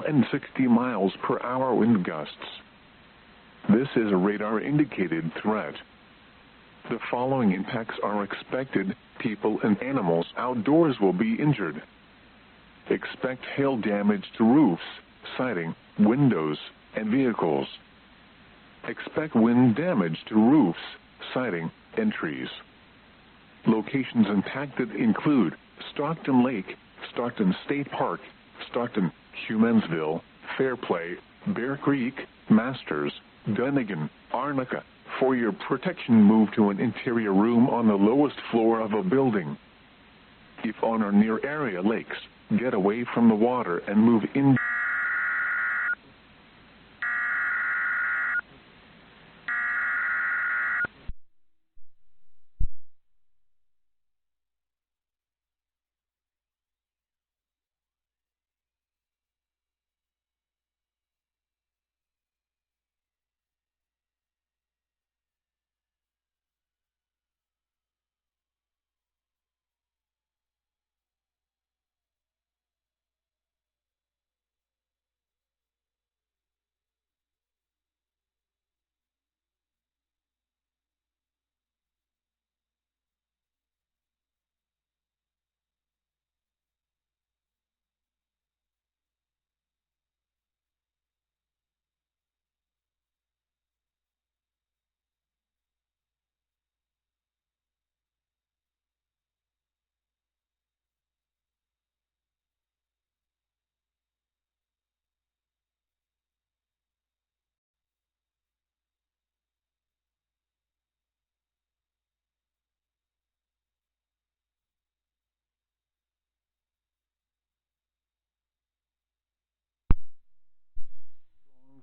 hail and 60 miles per hour wind gusts. This is a radar-indicated threat. The following impacts are expected. People and animals outdoors will be injured. Expect hail damage to roofs, siding, windows, and vehicles. Expect wind damage to roofs, siding, and trees. Locations impacted include Stockton Lake, Stockton State Park, Stockton, Humansville, Fairplay, Bear Creek, Masters, Dunnigan, Arnica. For your protection, move to an interior room on the lowest floor of a building. If on or near area lakes, get away from the water and move in.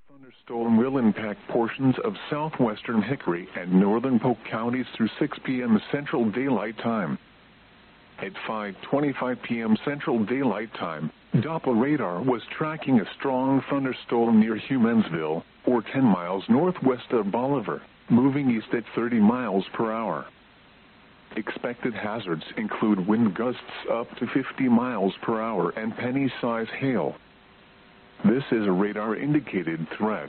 Thunderstorm will impact portions of southwestern Hickory and northern Polk counties through 6 p.m. Central Daylight Time. At 5:25 p.m. Central Daylight Time, Doppler radar was tracking a strong thunderstorm near Humansville, or 10 miles northwest of Bolivar, moving east at 30 miles per hour. Expected hazards include wind gusts up to 50 miles per hour and penny-size hail. This is a radar-indicated threat.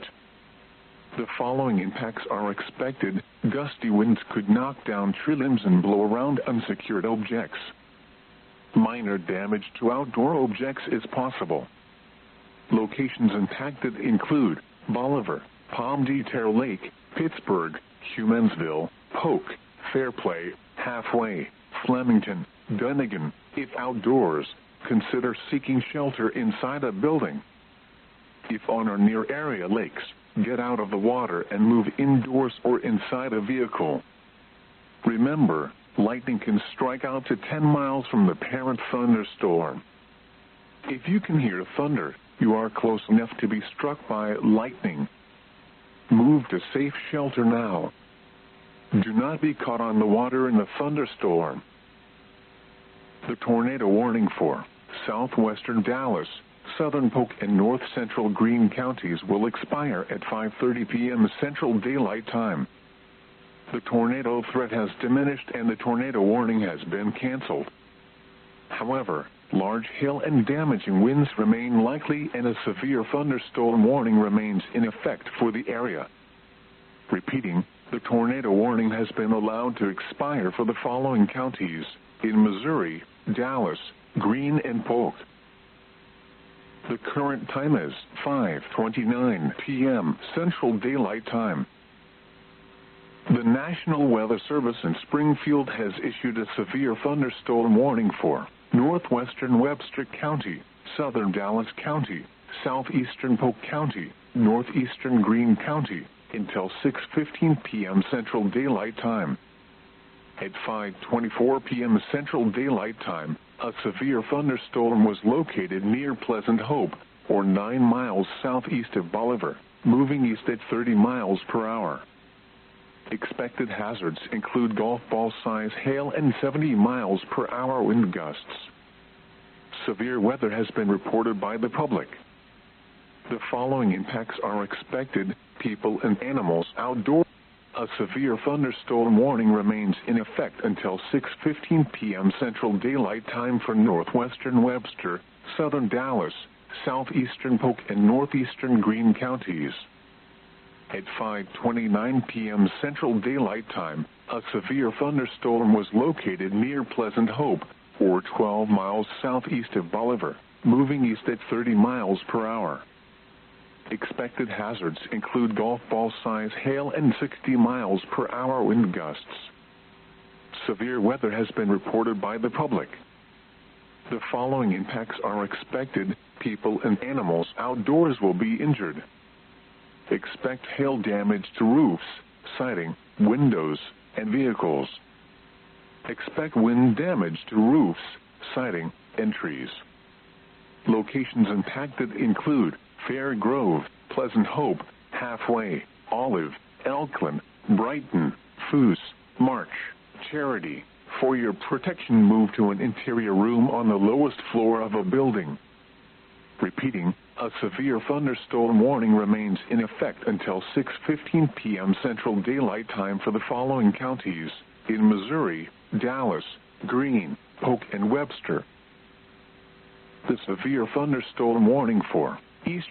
The following impacts are expected. Gusty winds could knock down tree limbs and blow around unsecured objects. Minor damage to outdoor objects is possible. Locations impacted include Bolivar, Palm de Terre Lake, Pittsburgh, Humansville, Polk, Fairplay, Halfway, Flemington, Dunnigan. If outdoors, consider seeking shelter inside a building. If on or near area lakes, get out of the water and move indoors or inside a vehicle. Remember, lightning can strike out to 10 miles from the parent thunderstorm. If you can hear thunder, you are close enough to be struck by lightning. Move to safe shelter now. Do not be caught on the water in a thunderstorm. The tornado warning for southwestern Dallas, southern Polk, and north-central Greene counties will expire at 5:30 p.m. Central Daylight Time. The tornado threat has diminished and the tornado warning has been canceled. However, large hail and damaging winds remain likely and a severe thunderstorm warning remains in effect for the area. Repeating, the tornado warning has been allowed to expire for the following counties: in Missouri, Dallas, Greene, and Polk. The current time is 5:29 p.m. Central Daylight Time. The National Weather Service in Springfield has issued a severe thunderstorm warning for northwestern Webster County, southern Dallas County, southeastern Polk County, northeastern Greene County, until 6:15 p.m. Central Daylight Time. At 5:24 p.m. Central Daylight Time, a severe thunderstorm was located near Pleasant Hope, or 9 miles southeast of Bolivar, moving east at 30 miles per hour. Expected hazards include golf ball-size hail and 70 miles per hour wind gusts. Severe weather has been reported by the public. The following impacts are expected: people and animals outdoors. A severe thunderstorm warning remains in effect until 6:15 p.m. Central Daylight Time for northwestern Webster, southern Dallas, southeastern Polk and northeastern Greene counties. At 5:29 p.m. Central Daylight Time, a severe thunderstorm was located near Pleasant Hope, or 12 miles southeast of Bolivar, moving east at 30 miles per hour. Expected hazards include golf ball size hail and 60 miles per hour wind gusts. Severe weather has been reported by the public. The following impacts are expected. People and animals outdoors will be injured. Expect hail damage to roofs, siding, windows, and vehicles. Expect wind damage to roofs, siding, and trees. Locations impacted include Fair Grove, Pleasant Hope, Halfway, Olive, Elkland, Brighton, Foos, March, Charity. For your protection, move to an interior room on the lowest floor of a building. Repeating, a severe thunderstorm warning remains in effect until 6:15 p.m. Central Daylight Time for the following counties: in Missouri, Dallas, Greene, Polk, and Webster. The severe thunderstorm warning for eastern